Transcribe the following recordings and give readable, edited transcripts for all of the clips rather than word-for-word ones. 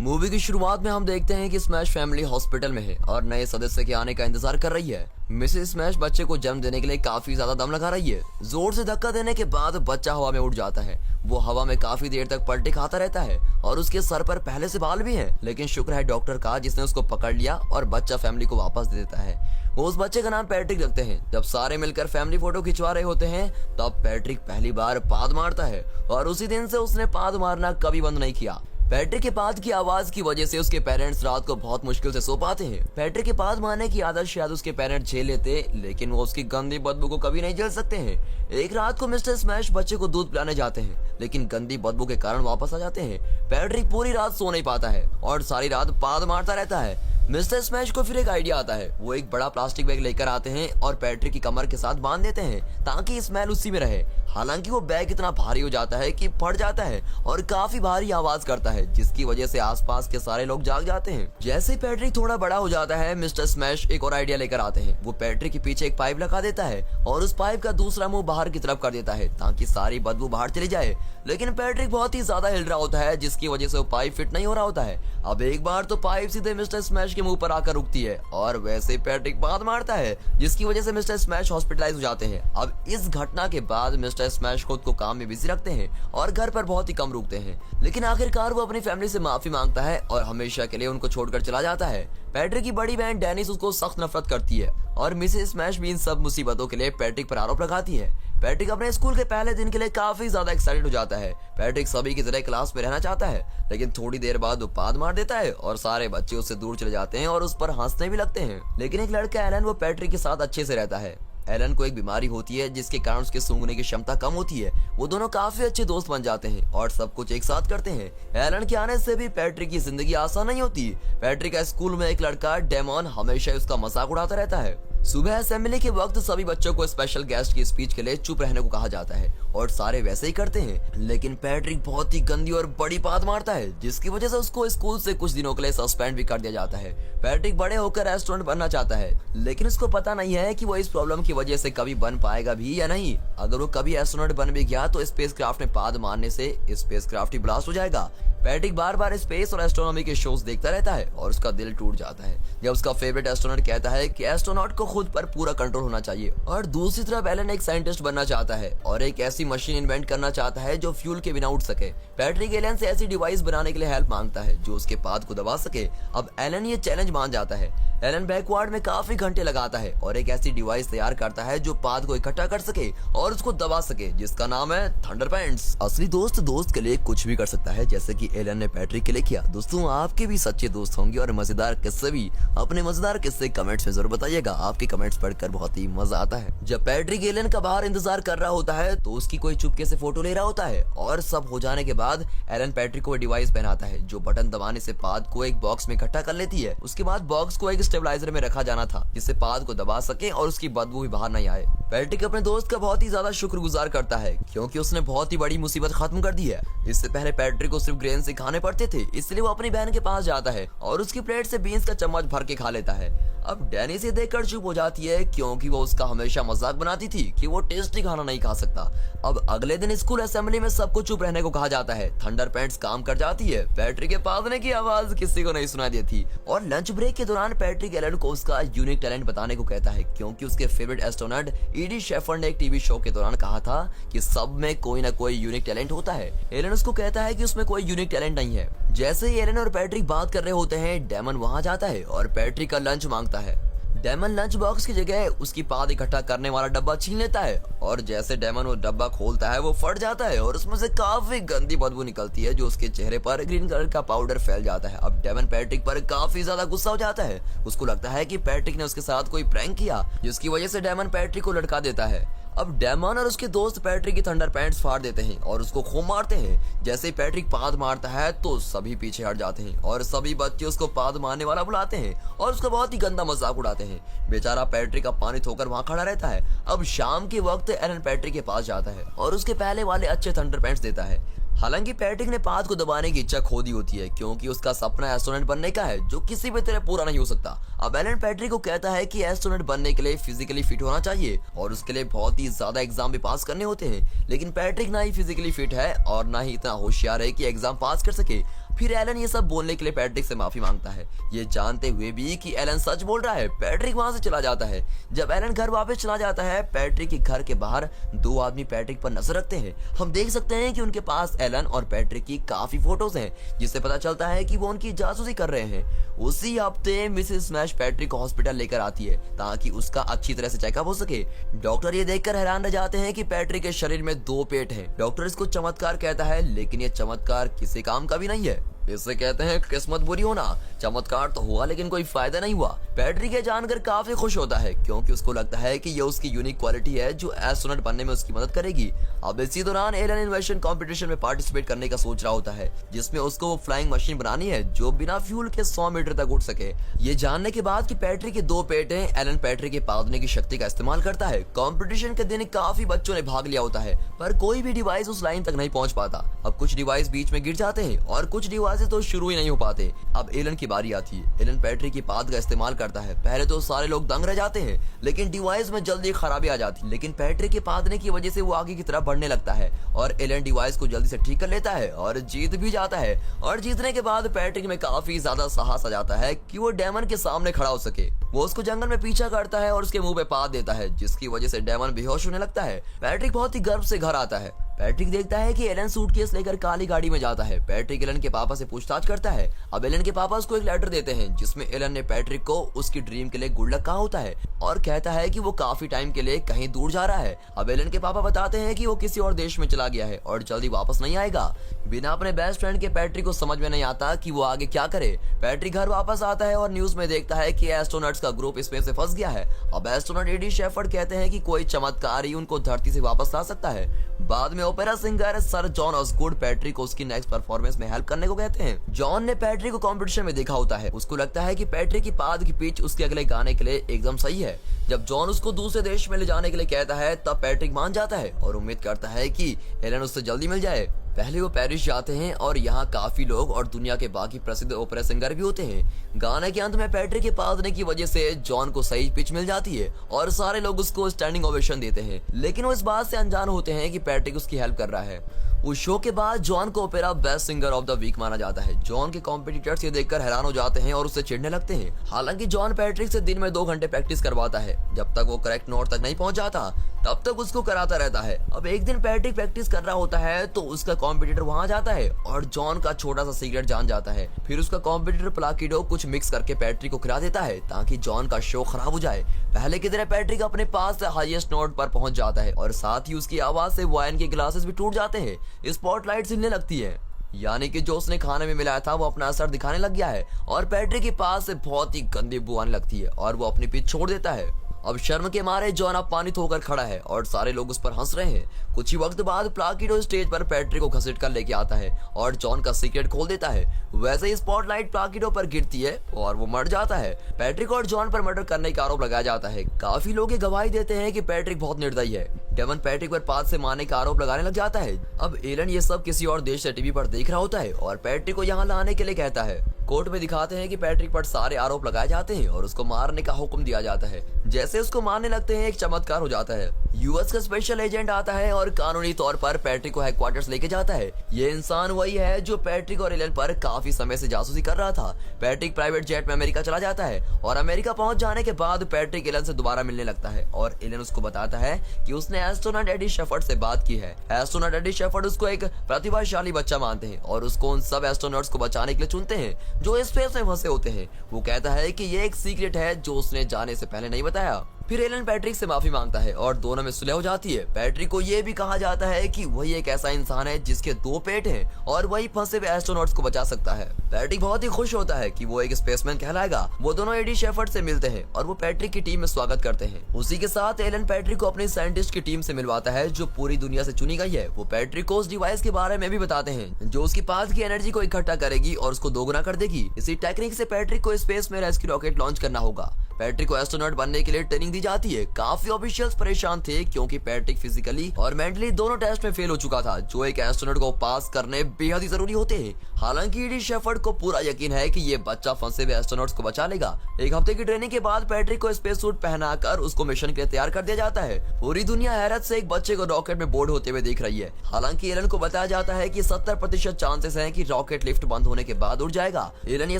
Movie की शुरुआत में हम देखते हैं कि स्मैश फैमिली हॉस्पिटल में है और नए सदस्य के आने का इंतजार कर रही है। मिसेस स्मैश बच्चे को जन्म देने के लिए काफी ज्यादा दम लगा रही है। जोर से धक्का देने के बाद बच्चा हवा में उड़ जाता है। वो हवा में काफी देर तक पलटे खाता रहता है और उसके सर पर पहले से बाल भी हैं, लेकिन शुक्र है डॉक्टर का जिसने उसको पकड़ लिया और बच्चा फैमिली को वापस दे देता है। वो उस बच्चे का नाम पैट्रिक रखते हैं। जब सारे मिलकर फैमिली फोटो खिंचवा रहे होते हैं तब पैट्रिक पहली बार पाद मारता है और उसी दिन से उसने पाद मारना कभी बंद नहीं किया। पैट्रिक के पाद की आवाज की वजह से उसके पेरेंट्स रात को बहुत मुश्किल से सो पाते हैं। पैट्रिक के पाद मारने की आदत शायद उसके पेरेंट्स झेल लेते, लेकिन वो उसकी गंदी बदबू को कभी नहीं झेल सकते हैं। एक रात को मिस्टर स्मैश बच्चे को दूध पिलाने जाते हैं, लेकिन गंदी बदबू के कारण वापस आ जाते हैं। पैट्रिक पूरी रात सो नहीं पाता है और सारी रात पाद मारता रहता है। मिस्टर स्मैश को फिर एक आइडिया आता है। वो एक बड़ा प्लास्टिक बैग लेकर आते हैं और पैट्रिक की कमर के साथ बांध देते हैं ताकि स्मेल उसी में रहे। हालांकि वो बैग इतना भारी हो जाता है कि फट जाता है और काफी भारी आवाज करता है, जिसकी वजह से आसपास के सारे लोग जाग जाते हैं। जैसे ही पैट्रिक थोड़ा बड़ा हो जाता है मिस्टर स्मैश एक और आइडिया लेकर आते हैं। वो पैट्रिक के पीछे एक पाइप लगा देता है और उस पाइप का दूसरा मुंह बाहर की तरफ कर देता है ताकि सारी बदबू बाहर चली जाए। लेकिन पैट्रिक बहुत ही ज्यादा हिल रहा होता है, जिसकी वजह से वो पाइप फिट नहीं हो रहा होता है। अब एक बार तो पाइप सीधे मिस्टर स्मैश के मुंह पर आकर रुकती है और वैसे ही पैट्रिक बात मारता है, जिसकी वजह से मिस्टर स्मैश हॉस्पिटलाइज हो जाते हैं। अब इस घटना के बाद मिस्टर स्मैश खुद को काम में बिजी रखते हैं और घर पर बहुत ही कम रुकते हैं। लेकिन आखिरकार वो अपनी फैमिली से माफी मांगता है और हमेशा के लिए उनको छोड़कर चला जाता है। पैट्रिक की बड़ी बहन डेनिस उसको सख्त नफरत करती है और मिसेस स्मैश भी इन सब मुसीबतों के लिए पैट्रिक पर आरोप लगाती है। पैट्रिक अपने स्कूल के पहले दिन के लिए काफी ज्यादा एक्साइटेड हो जाता है। पैट्रिक सभी की तरह क्लास में रहना चाहता है, लेकिन थोड़ी देर बाद वो पाद मार देता है और सारे बच्चे उससे दूर चले जाते हैं और उस पर हंसने भी लगते हैं। लेकिन एक लड़का एलन वो पैट्रिक के साथ अच्छे से रहता है। एलन को एक बीमारी होती है जिसके कारण उसके सूंघने की क्षमता कम होती है। वो दोनों काफी अच्छे दोस्त बन जाते हैं और सब कुछ एक साथ करते हैं। एलन के आने से भी पैट्रिक की जिंदगी आसान नहीं होती। पैट्रिक का स्कूल में एक लड़का डेमॉन हमेशा उसका मजाक उड़ाता रहता है। सुबह असेंबली के वक्त सभी बच्चों को स्पेशल गेस्ट की स्पीच के लिए चुप रहने को कहा जाता है और सारे वैसे ही करते हैं। लेकिन पैट्रिक बहुत ही गंदी और बड़ी बात मारता है, जिसकी वजह से उसको स्कूल से कुछ दिनों के लिए सस्पेंड भी कर दिया जाता है। पैट्रिक बड़े होकर एस्ट्रोनॉट बनना चाहता है, लेकिन उसको पता नहीं है कि वो इस प्रॉब्लम की वजह से कभी बन पाएगा भी या नहीं। अगर वो कभी एस्ट्रोनॉट बन भी गया तो स्पेसक्राफ्ट में पाद मारने से स्पेसक्राफ्ट ही ब्लास्ट हो जाएगा। पैट्रिक बार बार स्पेस और एस्ट्रोनॉमी के शोज देखता रहता है और उसका दिल टूट जाता है जब उसका फेवरेट एस्ट्रोनॉट कहता है कि एस्ट्रोनॉट को खुद पर पूरा कंट्रोल होना चाहिए। और दूसरी तरफ एलन एक साइंटिस्ट बनना चाहता है और एक ऐसी मशीन इन्वेंट करना चाहता है जो फ्यूल के बिना उड़ सके। पैट्रिक एलन से ऐसी डिवाइस बनाने के लिए हेल्प मांगता है जो उसके पाद को दबा सके। अब एलन ये चैलेंज मान जाता है। एलन बैकवर्ड में काफी घंटे लगाता है और एक ऐसी डिवाइस तैयार करता है जो पाद को इकट्ठा कर सके और उसको दबा सके, जिसका नाम है थंडर पैंट्स। असली दोस्त दोस्त के लिए कुछ भी कर सकता है, जैसे कि एलन ने पैट्रिक के लिए किया। दोस्तों, आपके भी सच्चे दोस्त होंगे और मजेदार किस्से भी। अपने मजेदार किस्से कमेंट्स में जरूर बताइएगा। आपके कमेंट्स पढ़कर बहुत ही मजा आता है। जब पैट्रिक एलन का बाहर इंतजार कर रहा होता है तो उसकी कोई चुपके से फोटो ले रहा होता है और सब हो जाने के बाद एलन पैट्रिक को डिवाइस पहनाता है जो बटन दबाने से पाद को एक बॉक्स में इकट्ठा कर लेती है। उसके बाद बॉक्स को एक स्टेबलाइजर में रखा जाना था जिससे पाद को दबा सके और उसकी बदबू भी बाहर नहीं आए। पैट्रिक अपने दोस्त का बहुत ही ज्यादा शुक्रगुजार करता है क्योंकि उसने बहुत ही बड़ी मुसीबत खत्म कर दी है। इससे पहले पैट्रिक को सिर्फ ग्रेन से खाने पड़ते थे, इसलिए वो अपनी बहन के पास जाता है और उसकी प्लेट से बीन्स का चम्मच भर के खा लेता है। अब डेनिस ये देखकर चुप हो जाती है क्योंकि वो उसका हमेशा मजाक बनाती थी कि वो टेस्टी खाना नहीं खा सकता। अब अगले दिन स्कूल असेंबली में सबको चुप रहने को कहा जाता है। थंडर पैंट्स काम कर जाती है। पैट्रिक के पादने की आवाज किसी को नहीं सुनाई देती और लंच ब्रेक के दौरान पैट्रिक एलन को उसका यूनिक टैलेंट बताने को कहता है क्योंकि उसके फेवरेट एस्ट्रोनॉट ईडी शेफर्ड ने एक टीवी शो के दौरान कहा था कि सब में कोई ना कोई यूनिक टैलेंट होता है। एलन उसको कहता है कि उसमें कोई यूनिक टैलेंट नहीं है। जैसे ही एलन और पैट्रिक बात कर रहे होते हैं डेमन वहां जाता है और पैट्रिक का लंच मांगता है। डेमन लंच बॉक्स की जगह उसकी पाद इकट्ठा करने वाला डब्बा छीन लेता है और जैसे डेमन वो डब्बा खोलता है वो फट जाता है और उसमें से काफी गंदी बदबू निकलती है जो उसके चेहरे पर ग्रीन कलर का पाउडर फैल जाता है। अब डेमन पैट्रिक पर काफी ज्यादा गुस्सा हो जाता है। उसको लगता है कि पैट्रिक ने उसके साथ कोई प्रैंक किया, जिसकी वजह से डेमन पैट्रिक को लटका देता है। अब डेमन और उसके दोस्त पैट्रिक की थंडर पैंट्स फाड़ देते हैं और उसको खूब मारते हैं। जैसे ही पैट्रिक पाद मारता है तो सभी पीछे हट जाते हैं और सभी बच्चे उसको पाद मारने वाला बुलाते हैं और उसका बहुत ही गंदा मजाक उड़ाते हैं। बेचारा पैट्रिक का पानी थोकर वहां खड़ा रहता है। अब शाम के वक्त एलन पैट्रिक के पास जाता है और उसके पहले वाले अच्छे थंडर पैंट्स देता है। हालांकि पैट्रिक ने पाद को दबाने की इच्छा खो दी होती है क्योंकि उसका सपना एस्ट्रोनॉट बनने का है जो किसी भी तरह पूरा नहीं हो सकता। अब एलन पैट्रिक को कहता है कि एस्ट्रोनॉट बनने के लिए फिजिकली फिट होना चाहिए और उसके लिए बहुत ही ज्यादा एग्जाम भी पास करने होते हैं। लेकिन पैट्रिक ना ही फिजिकली फिट है और ना ही इतना होशियार है कि एग्जाम पास कर सके। फिर एलन ये सब बोलने के लिए पैट्रिक से माफी मांगता है, ये जानते हुए भी कि एलन सच बोल रहा है। पैट्रिक वहां से चला जाता है। जब एलन घर वापस चला जाता है, पैट्रिक के घर के बाहर दो आदमी पैट्रिक पर नजर रखते हैं। हम देख सकते हैं कि उनके पास एलन और पैट्रिक की काफी फोटोज हैं, जिससे पता चलता है कि वो उनकी जासूसी कर रहे हैं। उसी हफ्ते मिसेस स्मैश पैट्रिक को हॉस्पिटल लेकर आती है ताकि उसका अच्छी तरह से चेकअप हो सके। डॉक्टर ये देखकर हैरान रह जाते हैं कि पैट्रिक के शरीर में 2 पेट हैं। डॉक्टर इसको चमत्कार कहता है, लेकिन ये चमत्कार किसी काम का भी नहीं है। इसे कहते हैं किस्मत बुरी होना। चमत्कार तो हुआ लेकिन कोई फायदा नहीं हुआ। पैट्रिक ये जानकर काफी खुश होता है क्योंकि उसको लगता है कि ये उसकी यूनिक क्वालिटी है जो एस्ट्रोनॉट बनने में उसकी मदद करेगी। अब इसी दौरान एलन इन्वेंशन कंपटीशन में पार्टिसिपेट करने का सोच रहा होता है, जिसमें उसको वो फ्लाइंग मशीन बनानी है जो बिना फ्यूल के 100 मीटर तक उड़ सके। ये जानने के बाद कि पैट्रिक के 2 पेट हैं, एलन पैट्रिक के पादने की शक्ति का इस्तेमाल करता है। कंपटीशन के दिन काफी बच्चों ने भाग लिया होता है, पर कोई भी डिवाइस उस लाइन तक नहीं पहुंच पाता। अब कुछ डिवाइस बीच में गिर जाते हैं और कुछ डिवाइस तो शुरू ही नहीं हो पाते। अब एलन की बारी आती है। एलन पैट्रिक की पाद का इस्तेमाल करता है। पहले तो सारे लोग दंग रह जाते हैं, लेकिन डिवाइस में जल्दी खराबी आ जाती है। लेकिन पैट्रिक के पादने की वजह से वो आगे की तरफ बढ़ने लगता है और एलन डिवाइस को जल्दी से ठीक कर लेता है और जीत भी जाता है। और जीतने के बाद पैट्रिक में काफी ज्यादा साहस आ जाता है कि वो डेमन के सामने खड़ा हो सके। वो उसको जंगल में पीछा करता है और उसके मुंह पे पाद देता है, जिसकी वजह से डेमन बेहोश होने लगता है। पैट्रिक बहुत ही गर्व से घर आता है। पैट्रिक देखता है कि एलन सूटकेस लेकर काली गाड़ी में जाता है। पैट्रिक एलन के पापा से पूछताछ करता है। अब एलन के पापा उसको एक लेटर देते हैं जिसमें एलन ने पैट्रिक को उसकी ड्रीम के लिए गुड लक कहा होता है और कहता है कि वो काफी टाइम के लिए कहीं दूर जा रहा है। अब एलन के पापा बताते हैं कि वो किसी और देश में चला गया है और जल्दी वापस नहीं आएगा। बिना अपने बेस्ट फ्रेंड के पैट्रिक को समझ में नहीं आता कि वो आगे क्या करे। पैट्रिक घर वापस आता है और न्यूज में देखता है कि एस्ट्रोनॉट्स का ग्रुप स्पेस से फंस गया है। अब एस्ट्रोनॉट एडी शेफर्ड कहते हैं कि कोई चमत्कार ही उनको धरती से वापस ला सकता है। बाद में opera singer sir John Osgood Patrick को उसकी नेक्स्ट परफॉर्मेंस में हेल्प करने को कहते हैं। जॉन ने पैट्रिक को कंपटीशन में देखा होता है। उसको लगता है कि पैट्रिक की पाद की पिच उसके अगले गाने के लिए एकदम सही है। जब जॉन उसको दूसरे देश में ले जाने के लिए कहता है, तब पैट्रिक मान जाता है और उम्मीद करता है कि एलन उससे जल्दी मिल जाए। पहले वो पेरिस जाते हैं और यहाँ काफी लोग और दुनिया के बाकी प्रसिद्ध ओपेरा सिंगर भी होते हैं। गाने के अंत में पैट्रिक के पादने की वजह से जॉन को सही पिच मिल जाती है और सारे लोग उसको स्टैंडिंग ओवेशन देते हैं, लेकिन वो इस बात से अनजान होते हैं कि पैट्रिक उसकी हेल्प कर रहा है। उस शो के बाद जॉन को opera best singer of the week माना जाता है। जॉन के कॉम्पिटिटर्स ये देखकर हैरान हो जाते हैं और उससे चिढ़ने लगते हैं। हालांकि जॉन पैट्रिक से दिन में 2 घंटे प्रैक्टिस करवाता है। जब तक वो करेक्ट नोट तक नहीं पहुंच जाता तब तक उसको कराता रहता है। अब एक दिन पैट्रिक प्रैक्टिस कर रहा होता है तो उसका कॉम्पिटिटर वहां जाता है और जॉन का छोटा सा सीक्रेट जान जाता है। फिर उसका कॉम्पिटिटर प्लाकिडो कुछ मिक्स करके पैट्रिक को खिला देता है ताकि जॉन का शो खराब हो जाए। पहले की तरह पैट्रिक अपने पास से हाईएस्ट नोट पर पहुंच जाता है और साथ ही उसकी आवाज से वाइन के ग्लासेस भी टूट जाते हैं। स्पॉटलाइट हिलने लगती है, यानी कि जो उसने खाने में मिलाया था वो अपना असर दिखाने लग गया है और पैट्रिक के पास से बहुत ही गंदी बू आने लगती है और वो अपनी पिच छोड़ देता है। अब शर्म के मारे जॉन अपमानित होकर खड़ा है और सारे लोग उस पर हंस रहे हैं। कुछ ही वक्त बाद प्लाकिडो स्टेज पर पैट्रिक को घसीट कर लेके आता है और जॉन का सीक्रेट खोल देता है। वैसे ही स्पॉटलाइट प्लाकिडो पर गिरती है और वो मर जाता है। पैट्रिक और जॉन पर मर्डर करने का आरोप लगाया जाता है। काफी लोग ये गवाही देते हैं कि पैट्रिक बहुत निर्दयी है। डेमन पैट्रिक पर पाद से मारने का आरोप लगाने लग जाता है। अब एलन ये सब किसी और देश से टीवी पर देख रहा होता है और पैट्रिक को यहाँ लाने के लिए कहता है। कोर्ट में दिखाते हैं कि पैट्रिक पर सारे आरोप लगाए जाते हैं और उसको मारने का हुक्म दिया जाता है। जैसे उसको मारने लगते हैं, एक चमत्कार हो जाता है। यूएस का स्पेशल एजेंट आता है और कानूनी तौर पर पैट्रिक को हेडक्वार्टर्स लेके जाता है। ये इंसान वही है जो पैट्रिक और एलन पर काफी समय से जासूसी कर रहा था। पैट्रिक प्राइवेट जेट में अमेरिका चला जाता है और अमेरिका पहुंच जाने के बाद पैट्रिक एलन से दोबारा मिलने लगता है और एलन उसको बताता है कि उसने एस्ट्रोनॉट एडी शेफर्ड से बात की है। एस्ट्रोनॉट एडी शेफर्ड उसको एक प्रतिभाशाली बच्चा मानते हैं और उसको उन सब एस्ट्रोनॉट्स को बचाने के लिए चुनते हैं जो स्पेस में फंसे होते हैं। वो कहता है कि ये एक सीक्रेट है जो उसने जाने से पहले नहीं बताया। फिर एलन पैट्रिक से माफी मांगता है और दोनों में सुलह हो जाती है। पैट्रिक को ये भी कहा जाता है कि वही एक ऐसा इंसान है जिसके 2 पेट हैं और वही फंसे हुए एस्ट्रोनॉट्स को बचा सकता है। पैट्रिक बहुत ही खुश होता है कि वो एक स्पेसमैन कहलाएगा। वो दोनों एडी शेफर्ड से मिलते हैं और वो पैट्रिक की टीम में स्वागत करते हैं। उसी के साथ एलन पैट्रिक को अपनी साइंटिस्ट की टीम से मिलवाता है जो पूरी दुनिया से चुनी गई है। वो पैट्रिक को उस डिवाइस के बारे में भी बताते हैं जो उसकी पास की एनर्जी को इकट्ठा करेगी और उसको दोगुना कर देगी। इसी टेक्निक से पैट्रिक को स्पेस में रेस्क्यू रॉकेट लॉन्च करना होगा। पैट्रिक को एस्ट्रोनॉट बनने के लिए ट्रेनिंग दी जाती है। काफी ऑफिशियल्स परेशान थे क्योंकि पैट्रिक फिजिकली और मेंटली दोनों टेस्ट में फेल हो चुका था, जो एक एस्ट्रोनॉट को पास करने बेहद ही जरूरी होते हैं। हालांकि ईडी शेफर्ड को पूरा यकीन है कि ये बच्चा फंसे हुए एस्ट्रोनॉट्स को बचा लेगा। एक हफ्ते की ट्रेनिंग के बाद पैट्रिक को स्पेस सूट पहनाकर उसको मिशन के लिए तैयार कर दिया जाता है। पूरी दुनिया हैरत से एक बच्चे को रॉकेट में बोर्ड होते हुए देख रही है। हालांकि एलन को बताया जाता है कि 70% चांसेस हैं कि रॉकेट लिफ्ट बंद होने के बाद उड़ जाएगा। एलन ये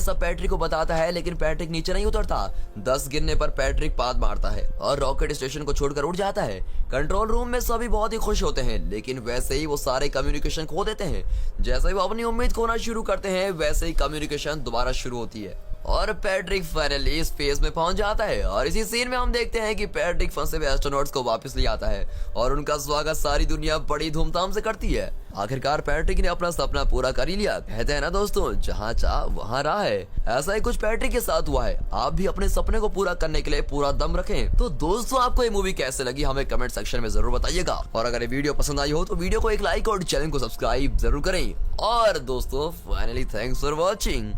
सब पैट्रिक को बताता है, लेकिन पैट्रिक नीचे नहीं उतरता। 10 गिरने पर पैट्रिक पाद मारता है और रॉकेट स्टेशन को छोड़कर उड़ जाता है। कंट्रोल रूम में सभी बहुत ही खुश होते हैं, लेकिन वैसे ही वो सारे कम्युनिकेशन खो देते हैं। जैसे ही वो अपनी उम्मीद खोना शुरू करते हैं, वैसे ही कम्युनिकेशन दोबारा शुरू होती है और पैट्रिक फाइनली स्पेस में पहुंच जाता है। और इसी सीन में हम देखते हैं कि पैट्रिक फंसे हुए एस्ट्रोनॉट्स को वापस ले आता है और उनका स्वागत सारी दुनिया बड़ी धूमधाम से करती है। आखिरकार पैट्रिक ने अपना सपना पूरा कर ही लिया। कहते हैं ना दोस्तों, जहाँ चाह वहाँ राह है। ऐसा ही कुछ पैट्रिक के साथ हुआ है। आप भी अपने सपने को पूरा करने के लिए पूरा दम रखें। तो दोस्तों, आपको ये मूवी कैसे लगी हमें कमेंट सेक्शन में जरूर बताइएगा। और अगर ये वीडियो पसंद आई हो तो वीडियो को एक लाइक और चैनल को सब्सक्राइब जरूर करें। और दोस्तों, फाइनली थैंक्स फॉर वॉचिंग।